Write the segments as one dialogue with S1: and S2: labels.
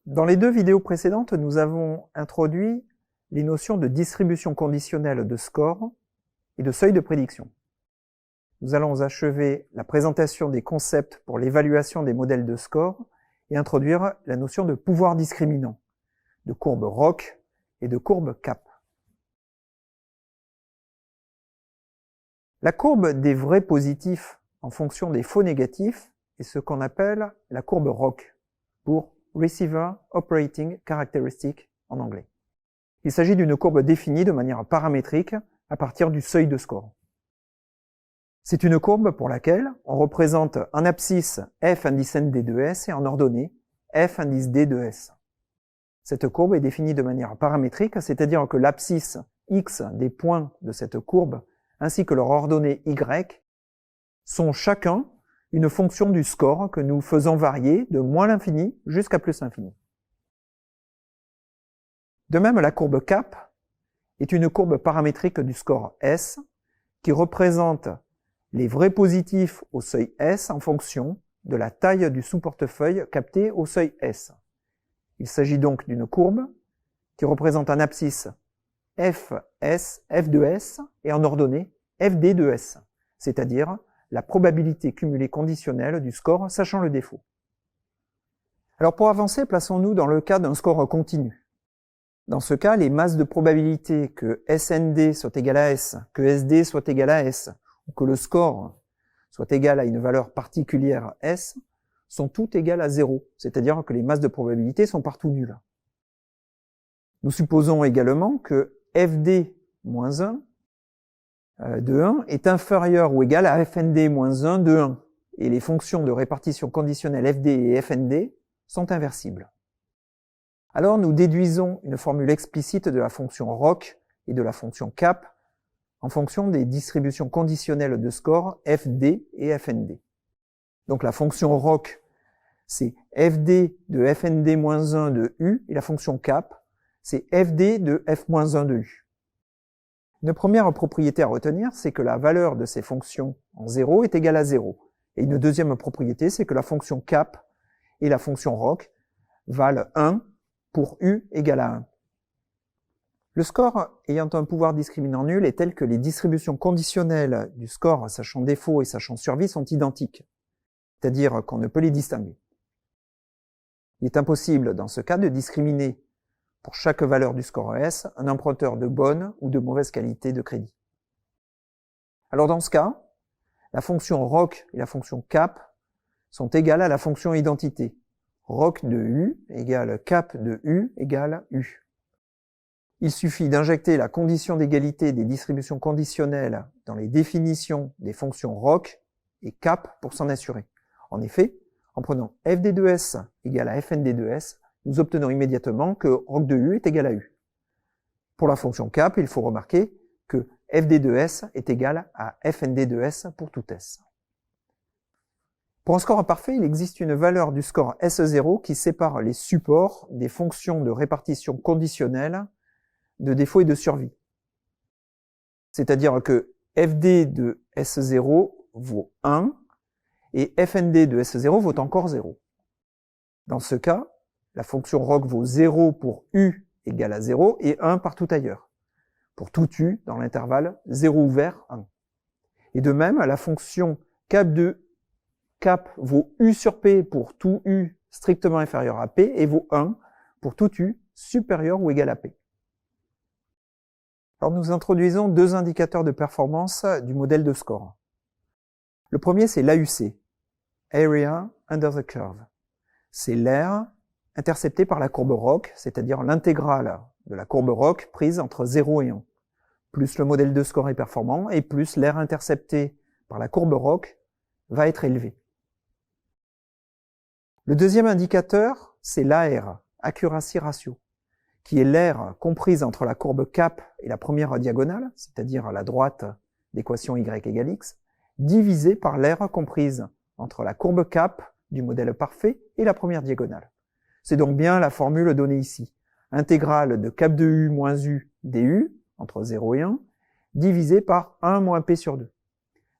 S1: Dans les deux vidéos précédentes, nous avons introduit les notions de distribution conditionnelle de score et de seuil de prédiction. Nous allons achever la présentation des concepts pour l'évaluation des modèles de score et introduire la notion de pouvoir discriminant, de courbe ROC et de courbe CAP. La courbe des vrais positifs en fonction des faux négatifs est ce qu'on appelle la courbe ROC, pour Receiver Operating Characteristic en anglais. Il s'agit d'une courbe définie de manière paramétrique à partir du seuil de score. C'est une courbe pour laquelle on représente en abscisse f indice nd de s et en ordonnée f indice d de s. Cette courbe est définie de manière paramétrique, c'est-à-dire que l'abscisse x des points de cette courbe ainsi que leur ordonnée y sont chacun une fonction du score que nous faisons varier de moins l'infini jusqu'à plus l'infini. De même, la courbe CAP est une courbe paramétrique du score S qui représente les vrais positifs au seuil S en fonction de la taille du sous-portefeuille capté au seuil S. Il s'agit donc d'une courbe qui représente en abscisse f de S et en ordonnée fd de S, c'est-à-dire la probabilité cumulée conditionnelle du score sachant le défaut. Alors pour avancer, plaçons-nous dans le cas d'un score continu. Dans ce cas, les masses de probabilité que SND soit égal à S, que SD soit égal à S, ou que le score soit égal à une valeur particulière S, sont toutes égales à 0, c'est-à-dire que les masses de probabilité sont partout nulles. Nous supposons également que FD moins 1 de 1 est inférieur ou égal à FND moins 1 de 1, et les fonctions de répartition conditionnelle FD et FND sont inversibles. Alors nous déduisons une formule explicite de la fonction ROC et de la fonction CAP en fonction des distributions conditionnelles de score FD et FND. Donc la fonction ROC, c'est FD de FND-1 de U, et la fonction CAP, c'est FD de F-1 de U. Une première propriété à retenir, c'est que la valeur de ces fonctions en 0 est égale à 0. Et une deuxième propriété, c'est que la fonction CAP et la fonction ROC valent 1 pour U égale à 1. Le score ayant un pouvoir discriminant nul est tel que les distributions conditionnelles du score sachant défaut et sachant survie sont identiques, c'est-à-dire qu'on ne peut les distinguer. Il est impossible dans ce cas de discriminer pour chaque valeur du score S un emprunteur de bonne ou de mauvaise qualité de crédit. Alors dans ce cas, la fonction ROC et la fonction CAP sont égales à la fonction identité. ROC de U égale CAP de U égale U. Il suffit d'injecter la condition d'égalité des distributions conditionnelles dans les définitions des fonctions ROC et CAP pour s'en assurer. En effet, en prenant FD de S égale à FND de S, nous obtenons immédiatement que ROC de U est égal à U. Pour la fonction CAP, il faut remarquer que FD de S est égal à FND de S pour tout S. Pour un score parfait, il existe une valeur du score S0 qui sépare les supports des fonctions de répartition conditionnelle de défaut et de survie. C'est-à-dire que FD de S0 vaut 1 et FND de S0 vaut encore 0. Dans ce cas, la fonction ROC vaut 0 pour U égale à 0 et 1 partout ailleurs, pour tout U dans l'intervalle 0 ouvert 1. Et de même, la fonction CAP de CAP vaut U sur P pour tout U strictement inférieur à P et vaut 1 pour tout U supérieur ou égal à P. Alors nous introduisons deux indicateurs de performance du modèle de score. Le premier, c'est l'AUC, Area Under the Curve. C'est l'aire interceptée par la courbe ROC, c'est-à-dire l'intégrale de la courbe ROC prise entre 0 et 1, plus le modèle de score est performant, et plus l'aire interceptée par la courbe ROC va être élevée. Le deuxième indicateur, c'est l'AR, Accuracy Ratio, qui est l'aire comprise entre la courbe CAP et la première diagonale, c'est-à-dire la droite d'équation y égale x, divisée par l'aire comprise entre la courbe CAP du modèle parfait et la première diagonale. C'est donc bien la formule donnée ici, intégrale de CAP de U moins U du, entre 0 et 1, divisée par 1 moins P sur 2,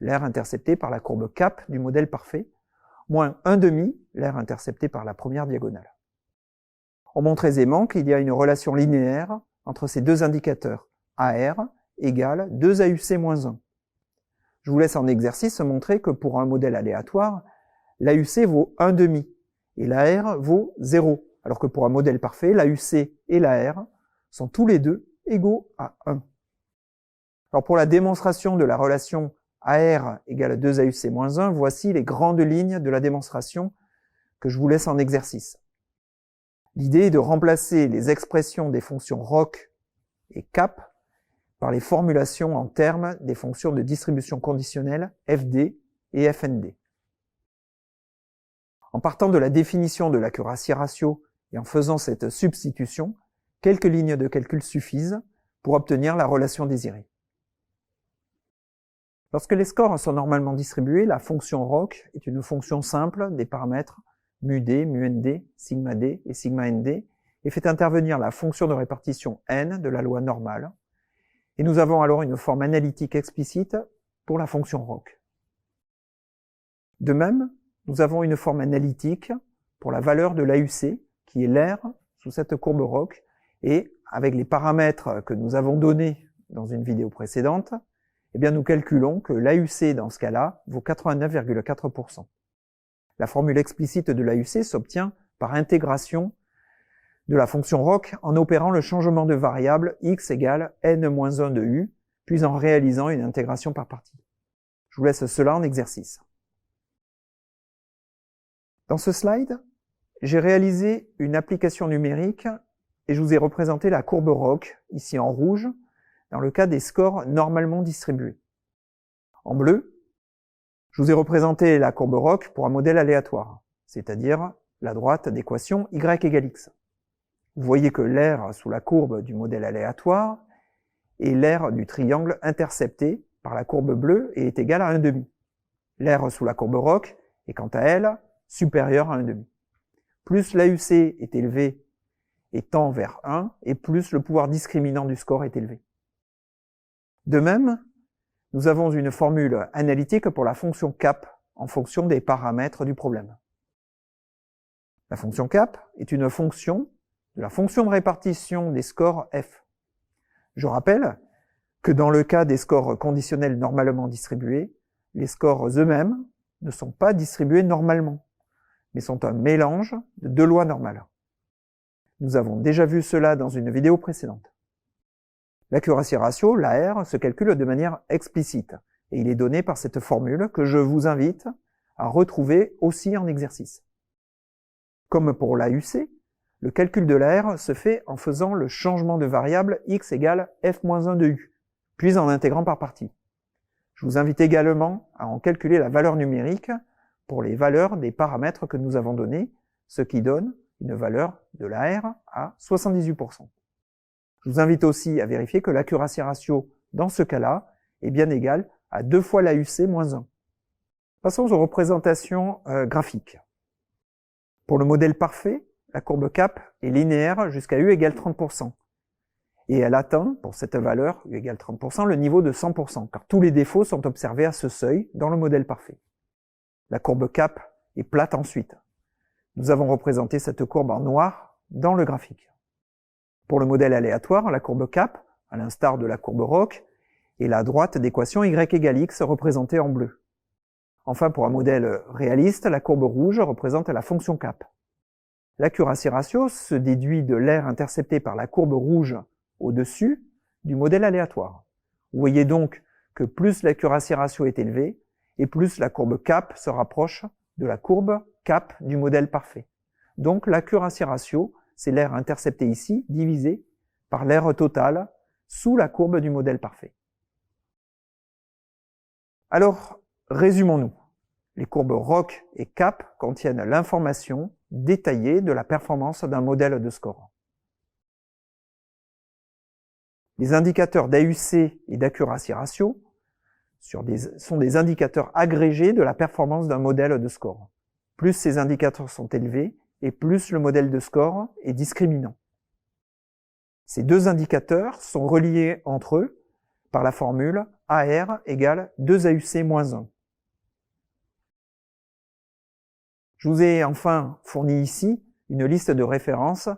S1: l'aire interceptée par la courbe CAP du modèle parfait, moins 1,5, l'aire interceptée par la première diagonale. On montre aisément qu'il y a une relation linéaire entre ces deux indicateurs, AR égale 2AUC-1. Je vous laisse en exercice montrer que pour un modèle aléatoire, l'AUC vaut 1,5 et l'AR vaut 0, alors que pour un modèle parfait, l'AUC et l'AR sont tous les deux égaux à 1. Alors pour la démonstration de la relation AR égale 2AUC-1, voici les grandes lignes de la démonstration que je vous laisse en exercice. L'idée est de remplacer les expressions des fonctions ROC et CAP par les formulations en termes des fonctions de distribution conditionnelle FD et FND. En partant de la définition de l'accuracy ratio et en faisant cette substitution, quelques lignes de calcul suffisent pour obtenir la relation désirée. Lorsque les scores sont normalement distribués, la fonction ROC est une fonction simple des paramètres mu-d, mu-nd, sigma-d et sigma-nd et fait intervenir la fonction de répartition n de la loi normale. Et nous avons alors une forme analytique explicite pour la fonction ROC. De même, nous avons une forme analytique pour la valeur de l'AUC, qui est l'air sous cette courbe ROC, et avec les paramètres que nous avons donnés dans une vidéo précédente, eh bien nous calculons que l'AUC dans ce cas-là vaut 89,4%. La formule explicite de l'AUC s'obtient par intégration de la fonction ROC en opérant le changement de variable x égale n-1 de u, puis en réalisant une intégration par partie. Je vous laisse cela en exercice. Dans ce slide, j'ai réalisé une application numérique et je vous ai représenté la courbe ROC, ici en rouge, dans le cas des scores normalement distribués. En bleu, je vous ai représenté la courbe ROC pour un modèle aléatoire, c'est-à-dire la droite d'équation y égale x. Vous voyez que l'aire sous la courbe du modèle aléatoire est l'aire du triangle intercepté par la courbe bleue et est égale à 1,5. L'aire sous la courbe ROC est quant à elle supérieure à 1,5. Plus l'AUC est élevé et tend vers 1, et plus le pouvoir discriminant du score est élevé. De même, nous avons une formule analytique pour la fonction CAP en fonction des paramètres du problème. La fonction CAP est une fonction de la fonction de répartition des scores f. Je rappelle que dans le cas des scores conditionnels normalement distribués, les scores eux-mêmes ne sont pas distribués normalement, mais sont un mélange de deux lois normales. Nous avons déjà vu cela dans une vidéo précédente. L'accuracy ratio, l'AR, se calcule de manière explicite, et il est donné par cette formule que je vous invite à retrouver aussi en exercice. Comme pour l'AUC, le calcul de l'AR se fait en faisant le changement de variable x égale f-1 de u, puis en intégrant par partie. Je vous invite également à en calculer la valeur numérique pour les valeurs des paramètres que nous avons donnés, ce qui donne une valeur de l'AR à 78%. Je vous invite aussi à vérifier que l'accuracy ratio, dans ce cas-là, est bien égal à 2 fois l'AUC moins 1. Passons aux représentations graphiques. Pour le modèle parfait, la courbe CAP est linéaire jusqu'à u égale 30%. Et elle atteint, pour cette valeur, u égale 30%, le niveau de 100%, car tous les défauts sont observés à ce seuil dans le modèle parfait. La courbe CAP est plate ensuite. Nous avons représenté cette courbe en noir dans le graphique. Pour le modèle aléatoire, la courbe CAP, à l'instar de la courbe ROC, est la droite d'équation y égale x représentée en bleu. Enfin, pour un modèle réaliste, la courbe rouge représente la fonction CAP. L'accuracy ratio se déduit de l'aire interceptée par la courbe rouge au-dessus du modèle aléatoire. Vous voyez donc que plus l'accuracy ratio est élevée, et plus la courbe CAP se rapproche de la courbe CAP du modèle parfait. Donc l'accuracy ratio, c'est l'aire interceptée ici, divisée par l'aire totale sous la courbe du modèle parfait. Alors, résumons-nous. Les courbes ROC et CAP contiennent l'information détaillée de la performance d'un modèle de score. Les indicateurs d'AUC et d'accuracy ratio sont des indicateurs agrégés de la performance d'un modèle de score. Plus ces indicateurs sont élevés, et plus le modèle de score est discriminant. Ces deux indicateurs sont reliés entre eux par la formule AR égale 2AUC moins 1. Je vous ai enfin fourni ici une liste de références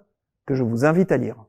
S1: que je vous invite à lire.